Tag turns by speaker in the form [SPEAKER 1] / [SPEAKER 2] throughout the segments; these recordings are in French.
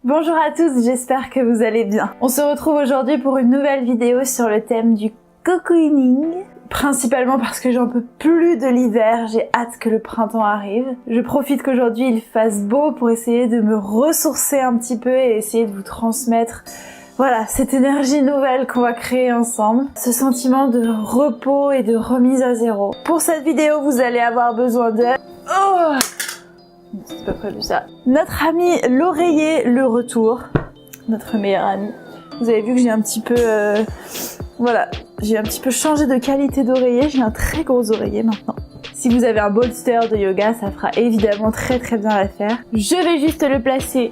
[SPEAKER 1] Bonjour à tous, j'espère que vous allez bien. On se retrouve aujourd'hui pour une nouvelle vidéo sur le thème du cocooning. Principalement parce que j'en peux plus de l'hiver, j'ai hâte que le printemps arrive. Je profite qu'aujourd'hui il fasse beau pour essayer de me ressourcer un petit peu et essayer de vous transmettre voilà, cette énergie nouvelle qu'on va créer ensemble. Ce sentiment de repos et de remise à zéro. Pour cette vidéo, vous allez avoir besoin de... Oh, c'est pas prévu ça. Notre ami l'oreiller, le retour. Notre meilleur ami. Vous avez vu que j'ai un petit peu... Voilà, j'ai un petit peu changé de qualité d'oreiller. J'ai un très gros oreiller maintenant. Si vous avez un bolster de yoga, ça fera évidemment très bien l'affaire. Je vais juste le placer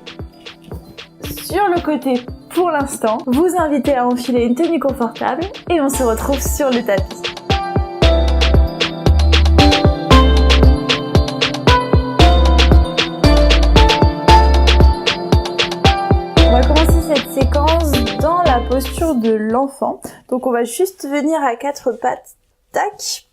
[SPEAKER 1] sur le côté pour l'instant. Vous inviter à enfiler une tenue confortable et on se retrouve sur le tapis. On va commencer cette séquence dans la posture de l'enfant. Donc on va juste venir à quatre pattes, tac.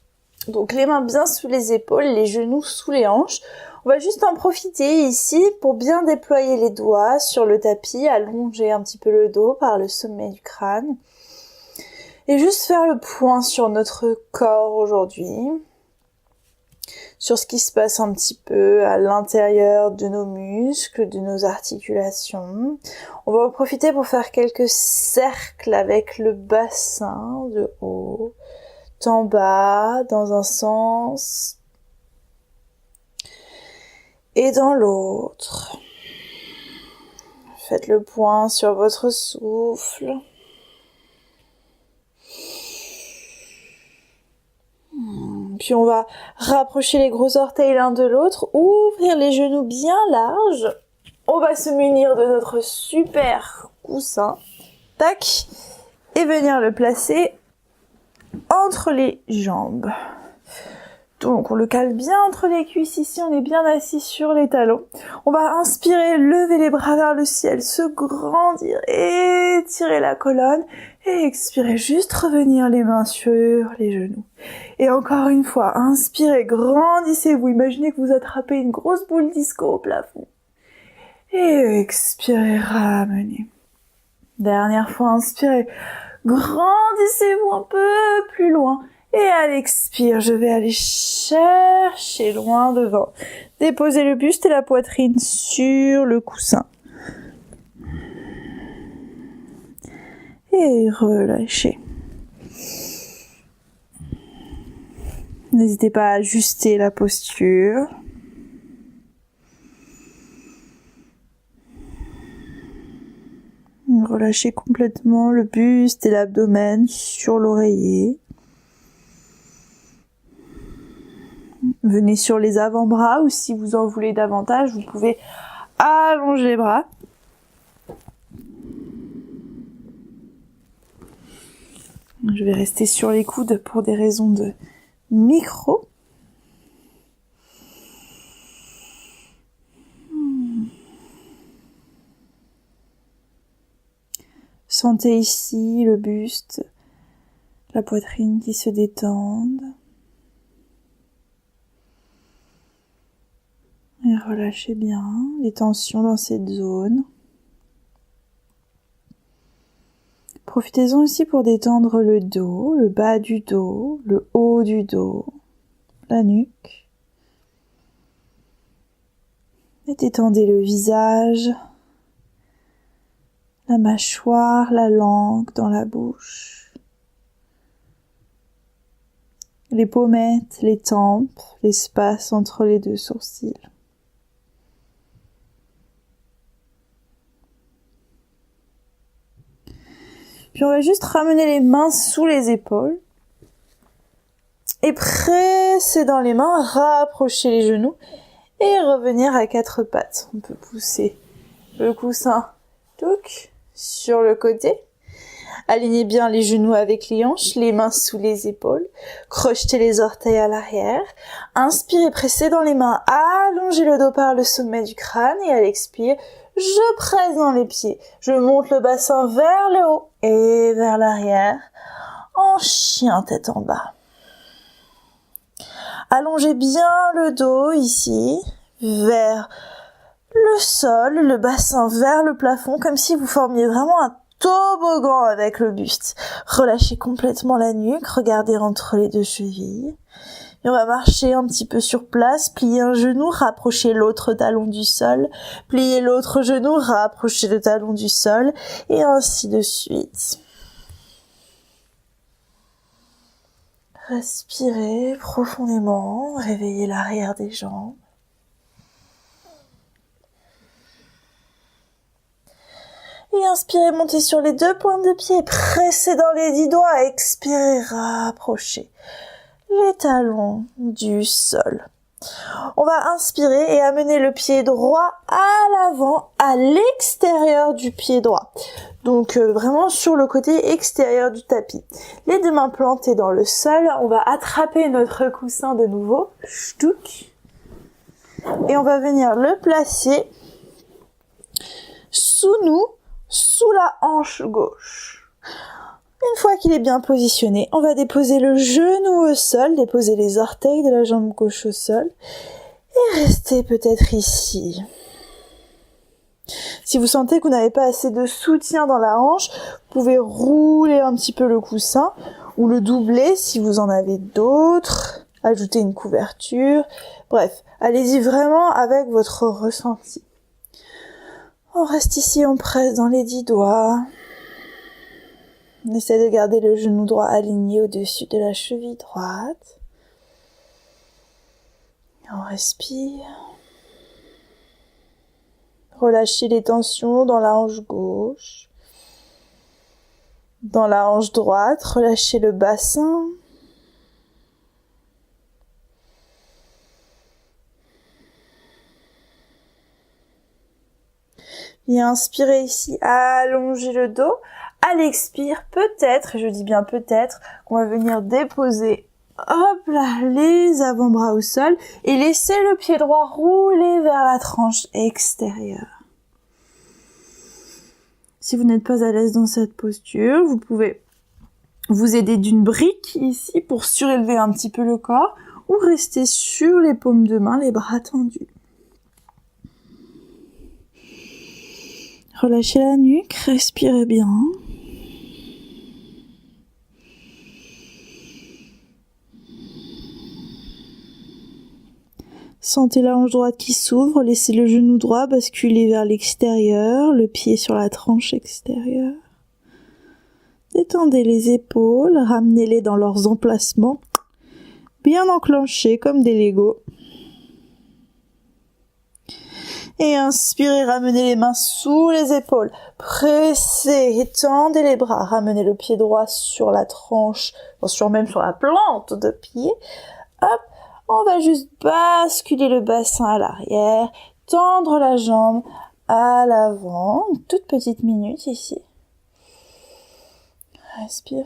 [SPEAKER 1] Donc les mains bien sous les épaules, les genoux sous les hanches. On va juste en profiter ici pour bien déployer les doigts sur le tapis, allonger un petit peu le dos par le sommet du crâne. Et juste faire le point sur notre corps aujourd'hui. Sur ce qui se passe un petit peu à l'intérieur de nos muscles, de nos articulations. On va en profiter pour faire quelques cercles avec le bassin de haut, en bas, dans un sens et dans l'autre. Faites le point sur votre souffle. Puis on va rapprocher les gros orteils l'un de l'autre, ouvrir les genoux bien larges. On va se munir de notre super coussin. Tac. Et venir le placer entre les jambes. Donc on le cale bien entre les cuisses ici, on est bien assis sur les talons. On va inspirer, lever les bras vers le ciel, se grandir, étirer la colonne et expirer, juste revenir les mains sur les genoux. Et encore une fois, inspirez, grandissez-vous, imaginez que vous attrapez une grosse boule disco au plafond. Et expirez, ramenez. Dernière fois, inspirez, grandissez-vous un peu plus loin. Et à l'expire, je vais aller chercher loin devant. Déposez le buste et la poitrine sur le coussin. Et relâchez. N'hésitez pas à ajuster la posture. Relâchez complètement le buste et l'abdomen sur l'oreiller. Venez sur les avant-bras ou si vous en voulez davantage, vous pouvez allonger les bras. Je vais rester sur les coudes pour des raisons de micro. Sentez ici le buste, la poitrine qui se détendent. Et relâchez bien les tensions dans cette zone. Profitez-en aussi pour détendre le dos, le bas du dos, le haut du dos, la nuque. Et détendez le visage, la mâchoire, la langue dans la bouche. Les pommettes, les tempes, l'espace entre les deux sourcils. Puis on va juste ramener les mains sous les épaules. Et presser dans les mains, rapprocher les genoux et revenir à quatre pattes. On peut pousser le coussin sur le côté. Alignez bien les genoux avec les hanches, les mains sous les épaules. Crochetez les orteils à l'arrière. Inspirez, pressez dans les mains. Allongez le dos par le sommet du crâne et à l'expire, je presse dans les pieds. Je monte le bassin vers le haut et vers l'arrière en chien tête en bas. Allongez bien le dos ici vers le sol, le bassin vers le plafond, comme si vous formiez vraiment un toboggan avec le buste. Relâchez complètement la nuque, regardez entre les deux chevilles. Et on va marcher un petit peu sur place, plier un genou, rapprocher l'autre talon du sol, plier l'autre genou, rapprocher le talon du sol, et ainsi de suite. Respirez profondément, réveillez l'arrière des jambes. Et inspirez, montez sur les deux pointes de pied, pressez dans les 10 doigts, expirez, rapprochez les talons du sol. On va inspirer et amener le pied droit à l'avant, à l'extérieur du pied droit. Donc vraiment sur le côté extérieur du tapis. Les deux mains plantées dans le sol, on va attraper notre coussin de nouveau. Ch'touk. Et on va venir le placer sous nous, sous la hanche gauche. Une fois qu'il est bien positionné, on va déposer le genou au sol, déposer les orteils de la jambe gauche au sol et rester peut-être ici. Si vous sentez que vous n'avez pas assez de soutien dans la hanche, vous pouvez rouler un petit peu le coussin ou le doubler si vous en avez d'autres, ajouter une couverture. Bref, allez-y vraiment avec votre ressenti. On reste ici, on presse dans les 10 doigts. On essaie de garder le genou droit aligné au-dessus de la cheville droite. On respire. Relâchez les tensions dans la hanche gauche. Dans la hanche droite, relâchez le bassin. Et inspirez ici, allongez le dos. À l'expire, peut-être, et je dis bien peut-être, qu'on va venir déposer, hop là, les avant-bras au sol et laisser le pied droit rouler vers la tranche extérieure. Si vous n'êtes pas à l'aise dans cette posture, vous pouvez vous aider d'une brique ici pour surélever un petit peu le corps ou rester sur les paumes de main, les bras tendus. Relâchez la nuque, respirez bien. Sentez la hanche droite qui s'ouvre, laissez le genou droit basculer vers l'extérieur, le pied sur la tranche extérieure. Détendez les épaules, ramenez-les dans leurs emplacements, bien enclenchés comme des Legos. Et inspirez, ramenez les mains sous les épaules, pressez, étendez les bras, ramenez le pied droit sur la tranche, même sur la plante de pied. Hop. On va juste basculer le bassin à l'arrière, tendre la jambe à l'avant, une toute petite minute ici. Respirez.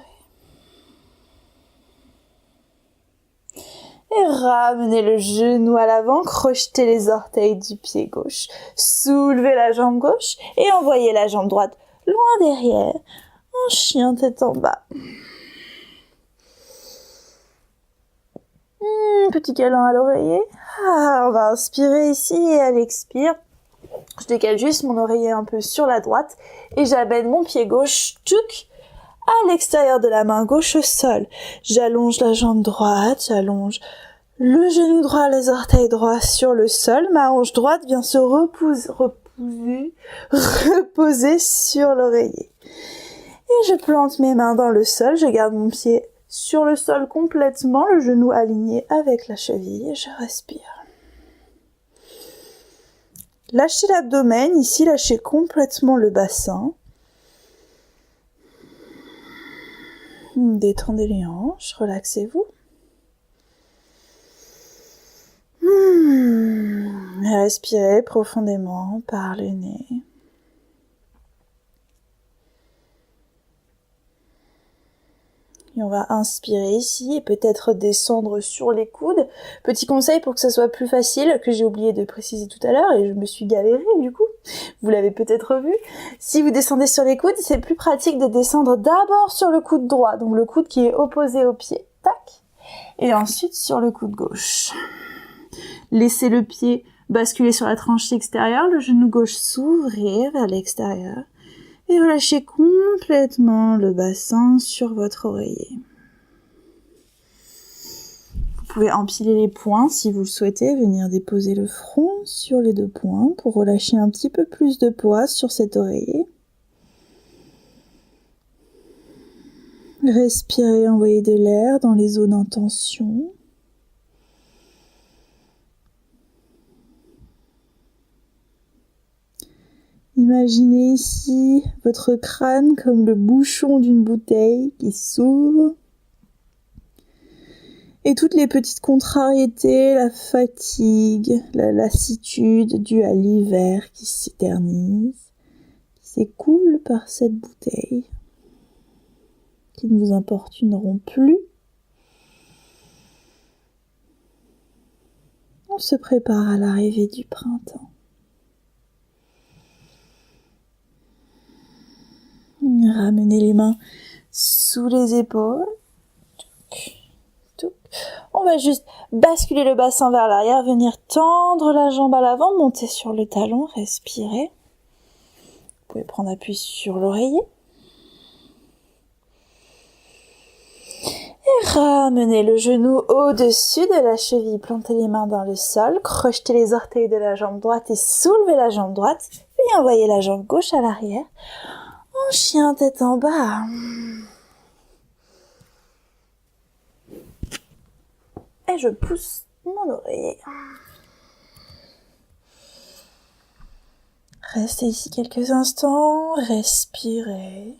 [SPEAKER 1] Et ramenez le genou à l'avant, crochetez les orteils du pied gauche, soulevez la jambe gauche et envoyez la jambe droite loin derrière, en chien tête en bas. Petit câlin à l'oreiller. On va inspirer ici et à l'expire, je décale juste mon oreiller un peu sur la droite et j'amène mon pied gauche à l'extérieur de la main gauche au sol. J'allonge la jambe droite, j'allonge le genou droit, les orteils droits sur le sol. Ma hanche droite vient se reposer sur l'oreiller. Et je plante mes mains dans le sol, je garde mon pied sur le sol complètement, le genou aligné avec la cheville, et je respire. Lâchez l'abdomen, ici lâchez complètement le bassin. Détendez les hanches, relaxez-vous. Respirez profondément par le nez. Et on va inspirer ici et peut-être descendre sur les coudes. Petit conseil pour que ça soit plus facile, que j'ai oublié de préciser tout à l'heure et je me suis galérée du coup. Vous l'avez peut-être vu. Si vous descendez sur les coudes, c'est plus pratique de descendre d'abord sur le coude droit, donc le coude qui est opposé au pied. Tac. Et ensuite sur le coude gauche. Laissez le pied Basculer sur la tranche extérieure, le genou gauche s'ouvrir vers l'extérieur et relâchez complètement le bassin sur votre oreiller. Vous pouvez empiler les poings si vous le souhaitez, venir déposer le front sur les 2 poings pour relâcher un petit peu plus de poids sur cet oreiller. Respirez, envoyez de l'air dans les zones en tension. Imaginez ici votre crâne comme le bouchon d'une bouteille qui s'ouvre. Et toutes les petites contrariétés, la fatigue, la lassitude due à l'hiver qui s'éternise, qui s'écoule par cette bouteille, qui ne vous importuneront plus. On se prépare à l'arrivée du printemps. Ramenez les mains sous les épaules. On va juste basculer le bassin vers l'arrière, venir tendre la jambe à l'avant, monter sur le talon, respirer. Vous pouvez prendre appui sur l'oreiller. Et ramenez le genou au-dessus de la cheville, plantez les mains dans le sol, crochetez les orteils de la jambe droite et soulevez la jambe droite, puis envoyez la jambe gauche à l'arrière, en chien tête en bas. Et je pousse mon oreiller. Restez ici quelques instants, respirez.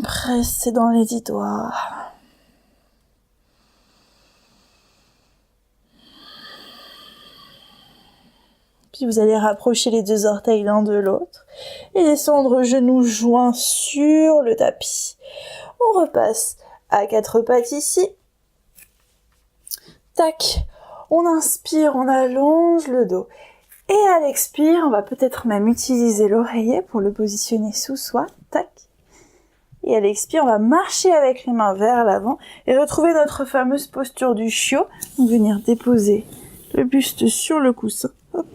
[SPEAKER 1] Pressez dans les 10 doigts. Puis vous allez rapprocher les 2 orteils l'un de l'autre et descendre genoux joints sur le tapis. On repasse à 4 pattes ici. Tac. On inspire, on allonge le dos. Et à l'expire, on va peut-être même utiliser l'oreiller pour le positionner sous soi. Tac. Et à l'expire, on va marcher avec les mains vers l'avant et retrouver notre fameuse posture du chiot. Donc venir déposer le buste sur le coussin. Hop.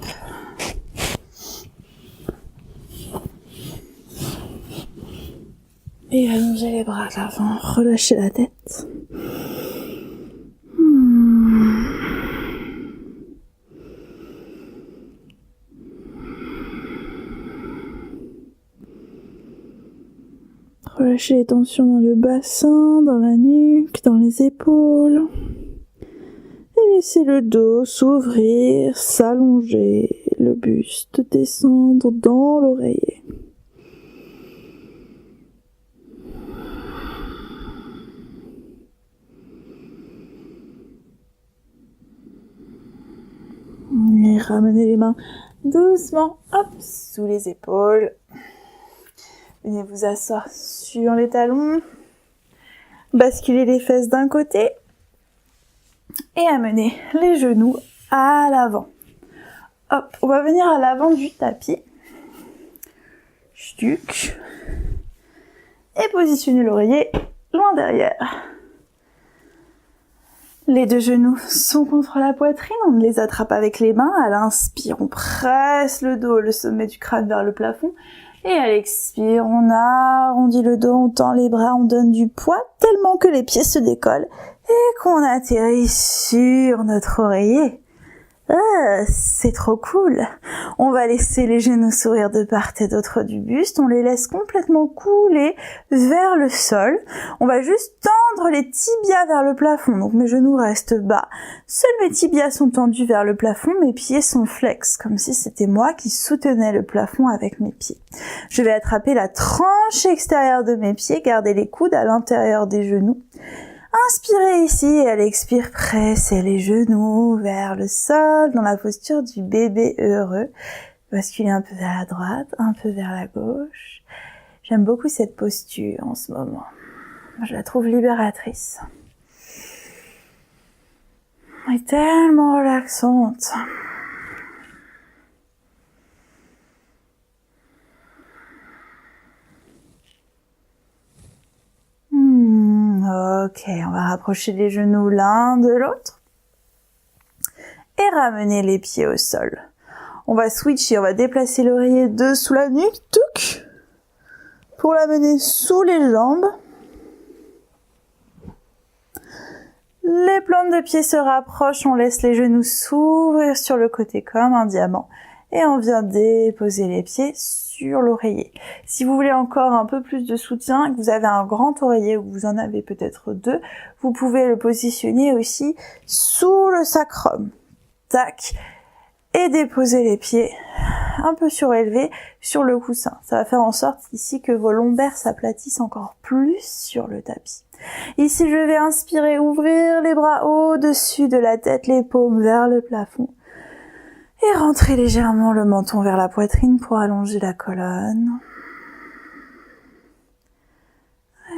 [SPEAKER 1] Et allongez les bras à l'avant, relâchez la tête. Relâchez les tensions dans le bassin, dans la nuque, dans les épaules. Et laissez le dos s'ouvrir, s'allonger, le buste descendre dans l'oreiller. Et ramenez les mains doucement, hop, sous les épaules. Venez vous asseoir sur les talons. Basculez les fesses d'un côté. Et amenez les genoux à l'avant. Hop, on va venir à l'avant du tapis. Stuc. Et positionnez l'oreiller loin derrière. Les 2 genoux sont contre la poitrine, on les attrape avec les mains. À l'inspire, on presse le dos, le sommet du crâne vers le plafond. Et à l'expire, on arrondit le dos, on tend les bras, on donne du poids tellement que les pieds se décollent et qu'on atterrit sur notre oreiller. C'est trop cool. On va laisser les genoux s'ouvrir de part et d'autre du buste. On les laisse complètement couler vers le sol. On va juste tendre les tibias vers le plafond. Donc mes genoux restent bas. Seuls mes tibias sont tendus vers le plafond. Mes pieds sont flex, comme si c'était moi qui soutenais le plafond avec mes pieds. Je vais attraper la tranche extérieure de mes pieds, garder les coudes à l'intérieur des genoux. Inspirez ici et à l'expire, pressez les genoux vers le sol dans la posture du bébé heureux. Basculez un peu vers la droite, un peu vers la gauche. J'aime beaucoup cette posture en ce moment. Je la trouve libératrice. Et tellement relaxante. Ok, on va rapprocher les genoux l'un de l'autre. Et ramener les pieds au sol. On va switcher, on va déplacer l'oreiller dessous la nuque, touc, pour l'amener sous les jambes. Les plantes de pied se rapprochent, on laisse les genoux s'ouvrir sur le côté comme un diamant. Et on vient déposer les pieds sur l'oreiller. Si vous voulez encore un peu plus de soutien, que vous avez un grand oreiller ou vous en avez peut-être deux, vous pouvez le positionner aussi sous le sacrum. Tac. Et déposer les pieds un peu surélevés sur le coussin. Ça va faire en sorte ici que vos lombaires s'aplatissent encore plus sur le tapis. Ici, je vais inspirer, ouvrir les bras au-dessus de la tête, les paumes vers le plafond. Et rentrer légèrement le menton vers la poitrine pour allonger la colonne.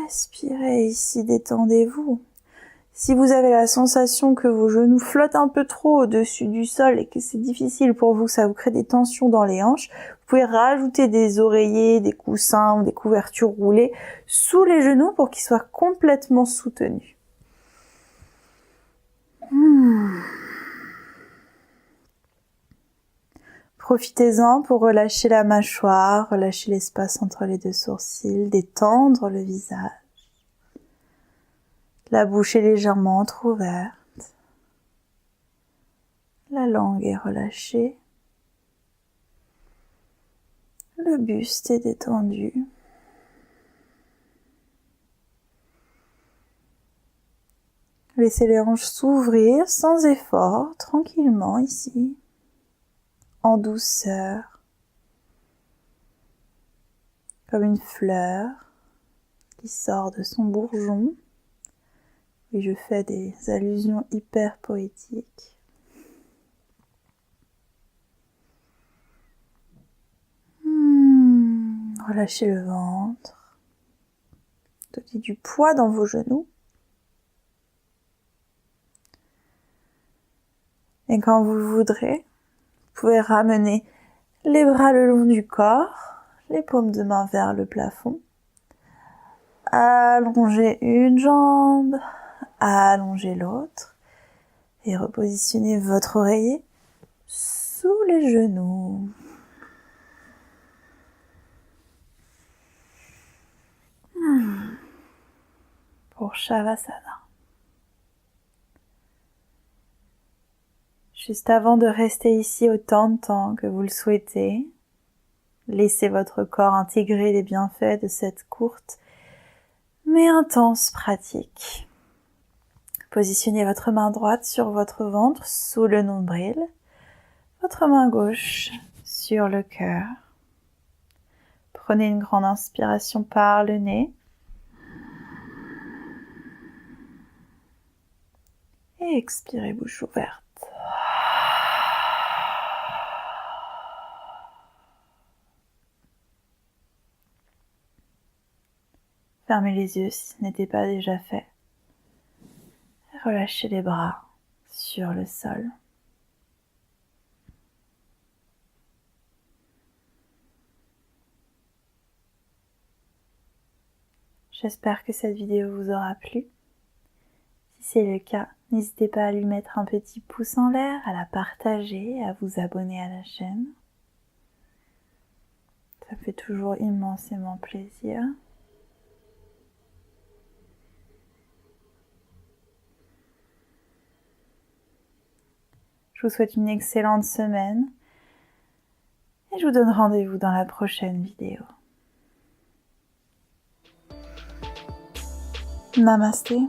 [SPEAKER 1] Respirez ici, détendez-vous. Si vous avez la sensation que vos genoux flottent un peu trop au-dessus du sol et que c'est difficile pour vous, ça vous crée des tensions dans les hanches, vous pouvez rajouter des oreillers, des coussins ou des couvertures roulées sous les genoux pour qu'ils soient complètement soutenus. Profitez-en pour relâcher la mâchoire, relâcher l'espace entre les deux sourcils, détendre le visage. La bouche est légèrement entrouverte. La langue est relâchée. Le buste est détendu. Laissez les hanches s'ouvrir sans effort, tranquillement ici, en douceur, comme une fleur qui sort de son bourgeon. Et je fais des allusions hyper poétiques. Relâchez le ventre. Donnez du poids dans vos genoux. Et quand vous le voudrez, vous pouvez ramener les bras le long du corps, les paumes de main vers le plafond. Allongez une jambe, allongez l'autre et repositionnez votre oreiller sous les genoux. Pour Shavasana. Juste avant de rester ici autant de temps que vous le souhaitez, laissez votre corps intégrer les bienfaits de cette courte mais intense pratique. Positionnez votre main droite sur votre ventre sous le nombril, votre main gauche sur le cœur. Prenez une grande inspiration par le nez et expirez bouche ouverte. Fermez les yeux si ce n'était pas déjà fait. Relâchez les bras sur le sol. J'espère que cette vidéo vous aura plu. Si c'est le cas, n'hésitez pas à lui mettre un petit pouce en l'air, à la partager, à vous abonner à la chaîne. Ça fait toujours immensément plaisir. Je vous souhaite une excellente semaine et je vous donne rendez-vous dans la prochaine vidéo. Namasté.